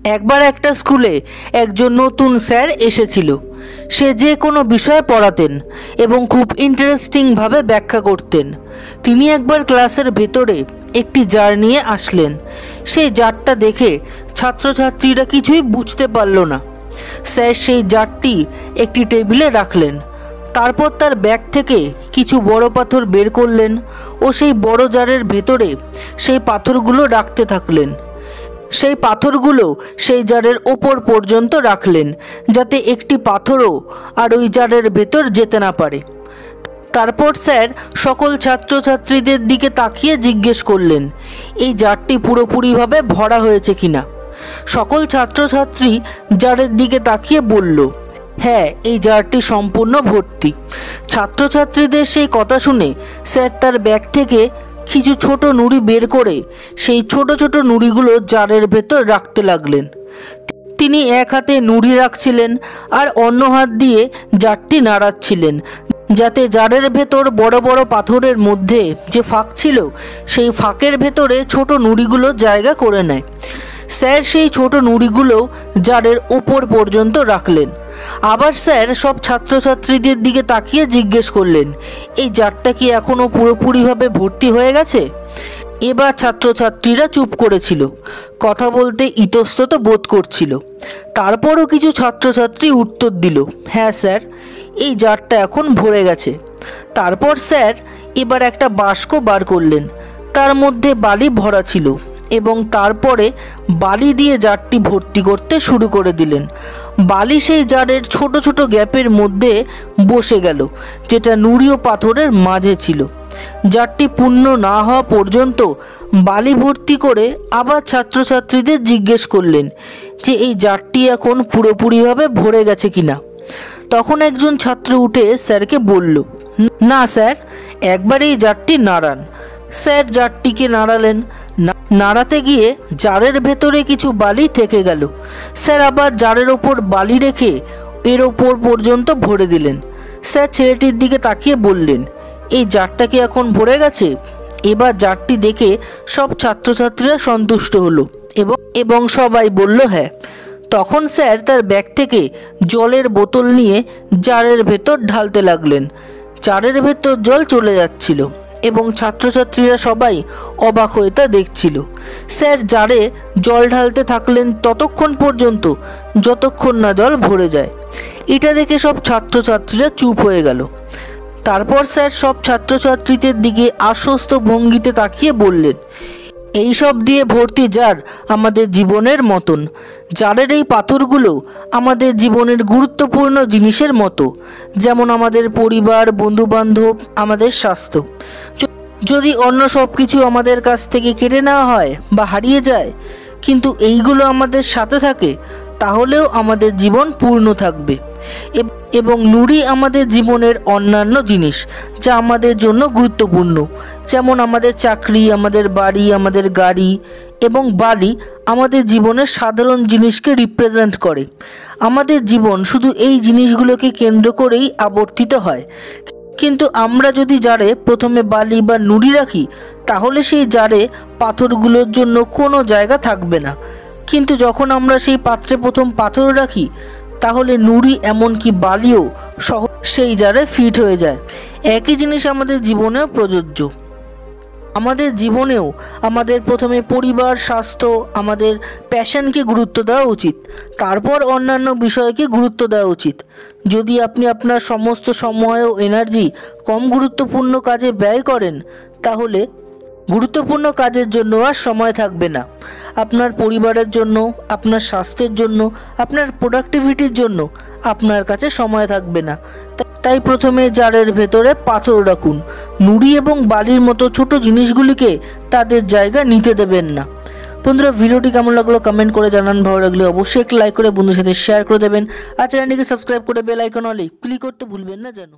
একবার একটা স্কুলে একজন নতুন স্যার এসেছিল। সে যে কোনো বিষয় পড়াতেন এবং খুব ইন্টারেস্টিংভাবে ব্যাখ্যা করতেন। তিনি একবার ক্লাসের ভেতরে একটি জার নিয়ে আসলেন। সেই জারটা দেখে ছাত্রছাত্রীরা কিছুই বুঝতে পারল না। স্যার সেই জারটি একটি টেবিলে রাখলেন। তারপর তার ব্যাগ থেকে কিছু বড় পাথর বের করলেন ও সেই বড় জারের ভেতরে সেই পাথরগুলো রাখতে থাকলেন। সেই পাথরগুলো সেই জারের ওপর পর্যন্ত রাখলেন, যাতে একটি পাথরও আর ওই জারের ভেতর যেতে না পারে। তারপর স্যার সকল ছাত্রছাত্রীদের দিকে তাকিয়ে জিজ্ঞেস করলেন, এই জারটি পুরোপুরিভাবে ভরা হয়েছে কিনা। সকল ছাত্রছাত্রী জারের দিকে তাকিয়ে বলল, হ্যাঁ, এই জারটি সম্পূর্ণ ভর্তি। ছাত্রছাত্রীদের সেই কথা শুনে স্যার তার ব্যাগ থেকে কিছু ছোট নুড়ি বের করে সেই ছোট ছোট নুড়িগুলো জারের ভেতর রাখতে লাগলেন। তিনি এক হাতে নুড়ি রাখছিলেন আর অন্য হাত দিয়ে জারটি নাড়াচ্ছিলেন, যাতে জারের ভেতর বড় বড় পাথরের মধ্যে যে ফাঁক ছিল সেই ফাঁকের ভেতরে ছোট নুড়িগুলো জায়গা করে নেয়। স্যার সেই ছোট নুড়িগুলো জারের ওপর পর্যন্ত রাখলেন। আবার স্যার সব ছাত্রছাত্রীদের দিকে তাকিয়ে জিজ্ঞেস করলেন, এই জারটা কি এখনও পুরোপুরিভাবে ভর্তি হয়ে গেছে? এবার ছাত্রছাত্রীরা চুপ করেছিল, কথা বলতে ইতস্তত বোধ করছিল। তারপরও কিছু ছাত্রছাত্রী উত্তর দিল, হ্যাঁ স্যার, এই জারটা এখন ভরে গেছে। তারপর স্যার এবার একটা বাস্ক বার করলেন, তার মধ্যে বালি ভরা ছিল এবং তারপরে বালি দিয়ে জারটি ভর্তি করতে শুরু করে দিলেন। বালি সেই জারের ছোট ছোট গ্যাপের মধ্যে বসে গেল, যেটা নুড়ি ও পাথরের মাঝে ছিল। জারটি পূর্ণ না হওয়া পর্যন্ত বালি ভর্তি করে আবার ছাত্রছাত্রীদের জিজ্ঞেস করলেন যে এই জারটি এখন পুরোপুরিভাবে ভরে গেছে কিনা। তখন একজন ছাত্র উঠে স্যারকে বলল, না স্যার, একবার এই জারটি নাড়ান। স্যার জারটিকে নাড়ালেন। নাড়াতে গিয়ে জারের ভেতরে কিছু বালি থেকে গেল। স্যার আবার জারের ওপর বালি রেখে এর ওপর পর্যন্ত ভরে দিলেন। স্যার ছেলেটির দিকে তাকিয়ে বললেন, এই জারটা কি এখন ভরে গেছে? এবার জারটি দেখে সব ছাত্রছাত্রীরা সন্তুষ্ট হলো এবং সবাই বলল হ্যাঁ। তখন স্যার তার ব্যাগ থেকে জলের বোতল নিয়ে জারের ভেতর ঢালতে লাগলেন। জারের ভেতর জল চলে যাচ্ছিল এবং ছাত্রছাত্রীরা সবাই অবাক হয়ে তা দেখছিল। স্যার জারে জল ঢালতে থাকলেন ততক্ষণ পর্যন্ত যতক্ষণ না জল ভরে যায়। এটা দেখে সব ছাত্রছাত্রীরা চুপ হয়ে গেল। তারপর স্যার সব ছাত্রছাত্রীদের দিকে আশ্বস্ত ভঙ্গিতে তাকিয়ে বললেন, এই সব দিয়ে ভর্তি জার আমাদের জীবনের মতন। জারের এই পাথরগুলো আমাদের জীবনের গুরুত্বপূর্ণ জিনিসের মতো, যেমন আমাদের পরিবার, বন্ধুবান্ধব, আমাদের স্বাস্থ্য। যদি অন্য সব কিছু আমাদের কাছ থেকে কেড়ে নেওয়া হয় বা হারিয়ে যায়, কিন্তু এইগুলো আমাদের সাথে থাকে, তাহলেও আমাদের জীবন পূর্ণ থাকবে। এবং নুড়ি আমাদের জীবনের অন্যান্য জিনিস যা আমাদের জন্য গুরুত্বপূর্ণ, যেমন আমাদের চাকরি, আমাদের বাড়ি, আমাদের গাড়ি, এবং বালি আমাদের জীবনের সাধারণ জিনিসকে রিপ্রেজেন্ট করে। আমাদের জীবন শুধু এই জিনিসগুলোকে কেন্দ্র করেই আবর্তিত হয়। কিন্তু আমরা যদি জারে প্রথমে বালি বা নুড়ি রাখি, তাহলে সেই জারে পাথরগুলোর জন্য কোনো জায়গা থাকবে না। কিন্তু যখন আমরা সেই পাত্রে প্রথম পাথর রাখি, তাহলে নুড়ি এমনকি বালিও সহ সেই জারে ফিট হয়ে যায়। একই জিনিস আমাদের জীবনেও প্রযোজ্য। আমাদের জীবনেও আমাদের প্রথমে পরিবার, স্বাস্থ্য, আমাদের প্যাশনকে গুরুত্ব দেওয়া উচিত, তারপর অন্যান্য বিষয়কে গুরুত্ব দেওয়া উচিত। যদি আপনি আপনার সমস্ত সময় ও এনার্জি কম গুরুত্বপূর্ণ কাজে ব্যয় করেন, তাহলে গুরুত্বপূর্ণ কাজের জন্য আর সময় থাকবে না। আপনার পরিবারের জন্য, আপনার স্বাস্থ্যের জন্য, আপনার প্রোডাক্টিভিটির জন্য আপনার কাছে সময় থাকবে না। তাই প্রথমে জারের ভেতরে পাথর রাখুন। নুড়ি এবং বালির মতো ছোট জিনিসগুলিকে তাদের জায়গা নিতে দেবেন না। বন্ধুরা, ভিডিওটি কেমন লাগলো কমেন্ট করে জানান। ভালো লাগলে অবশ্যই একটা লাইক করে বন্ধুদের সাথে শেয়ার করে দেবেন। আর চ্যানেলটিকে সাবস্ক্রাইব করে বেল আইকন অলে ক্লিক করতে ভুলবেন না যেন।